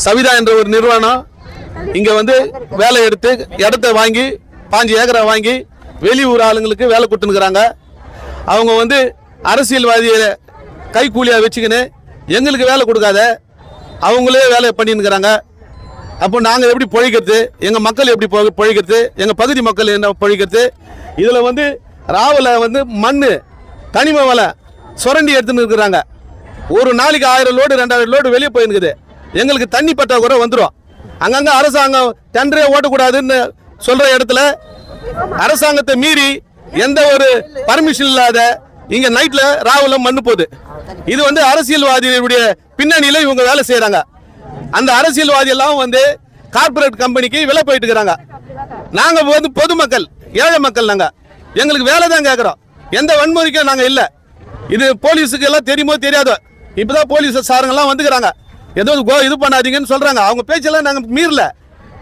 சவிதா என்ற ஒரு நிறுவனம் இங்க வந்து வேலை எடுத்து இடத்த வாங்கி 5 ஏக்கரை வாங்கி வெளியூர் ஆளுங்களுக்கு வேலை கொடுத்துனுக்குறாங்க. அவங்க வந்து அரசியல்வாதியை கைக்கூலியாக வச்சுக்கின்னு எங்களுக்கு வேலை கொடுக்காத அவங்களே வேலை பண்ணின்னுக்கிறாங்க. அப்போ நாங்கள் எப்படி பொழைக்கிறது, எங்கள் மக்கள் எப்படி பொழைக்கிறது, எங்கள் பகுதி மக்கள் என்ன பொழைக்கிறது? இதில் வந்து ராவில் வந்து மண் கனிம வலை சுரண்டி எடுத்துன்னு இருக்கிறாங்க. ஒரு நாளைக்கு 1000 லோடு 2000 லோடு வெளியே போயிருக்குது. எங்களுக்கு தண்ணி பற்றாக்குறை வந்துடும். அங்கங்கே அரசாங்கம் டெண்டரே ஓட்டக்கூடாதுன்னு சொல்கிற இடத்துல அரசாங்கத்தை மீறி எந்த ஒரு பர்மிஷன் இல்லாத இங்கே நைட்டில் ராவில் மண்ணு போகுது. இது வந்து அரசியல்வாதிகளுடைய பின்னணியில் இவங்க வேலை செய்கிறாங்க. அந்த அரசியல்வாதி எல்லாம் வந்து கார்பரேட் கம்பெனிக்கு விலை போயிட்டு இருக்கிறாங்க. நாங்கள் வந்து பொதுமக்கள், ஏழை மக்கள், நாங்கள் எங்களுக்கு வேலை தான் கேட்குறோம். எந்த வன்முறைக்கும் நாங்கள் இல்லை. இது போலீஸுக்கு எல்லாம் தெரியுமோ தெரியாதோ, இப்போதான் போலீஸ் சாருங்கெல்லாம் வந்துக்கிறாங்க. ஏதோ இது பண்ணாதீங்கன்னு சொல்கிறாங்க. அவங்க பேச்செல்லாம் நாங்கள் மீறல.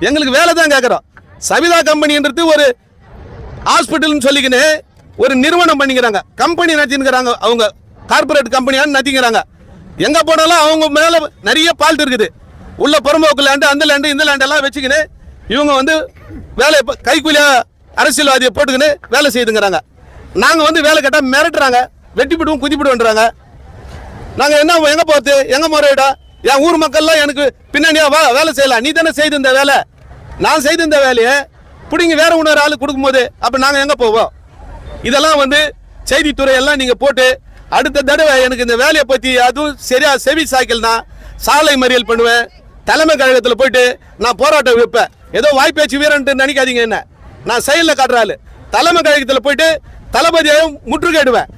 எங்களுக்கு வேலை தான் கேட்குறோம். சவிதா கம்பெனின்றது ஒரு ஹாஸ்பிட்டல்னு சொல்லிக்கின்னு ஒரு நிறுவனம் பண்ணிக்கிறாங்க, கம்பெனி நடத்தினுக்கிறாங்க. அவங்க கார்பரேட் கம்பெனியான்னு நடத்திக்கிறாங்க. எங்கே போனாலும் அவங்க மேலே நிறைய பால்ட் இருக்குது. உள்ள புறம்போக்கு லேண்டு, அந்த லேண்டு, இந்த லேண்டெல்லாம் வச்சுக்கின்னு இவங்க வந்து வேலை கைக்கூலியாக அரசியல்வாதியை போட்டுக்கின்னு வேலை செய்துங்கிறாங்க. நாங்கள் வந்து வேலை கேட்டால் மிரட்டுறாங்க, வெட்டிப்பிடுவோம் குதிப்பிடுவோன்றாங்க. நாங்கள் என்ன எங்கே போகிறது, எங்கே முறையிடா? என் ஊர் மக்கள்லாம் எனக்கு பின்னணியா வா வேலை செய்யலாம். நீ தானே செய்து இந்த வேலை, நான் செய்து இந்த வேலையை பிடிங்க வேற இன்னொரு ஆள் கொடுக்கும்போது அப்போ நாங்கள் எங்கே போவோம்? இதெல்லாம் வந்து செய்தித்துறை எல்லாம் நீங்கள் போட்டு அடுத்த தடவை எனக்கு இந்த வேலையை பற்றி அதுவும் சரியா செவி சாய்க்கல்னா சாலை மறியல் பண்ணுவேன். தலைமை கழகத்தில் போயிட்டு நான் போராட்டம் வைப்பேன். ஏதோ வாய்ப்பேச்சு வீரன்ட்டு நினைக்காதீங்க. என்ன நான் செயலில் காட்டுறாள். தலைமை கழகத்தில் போயிட்டு தளபதியை முற்றுகையிடுவேன்.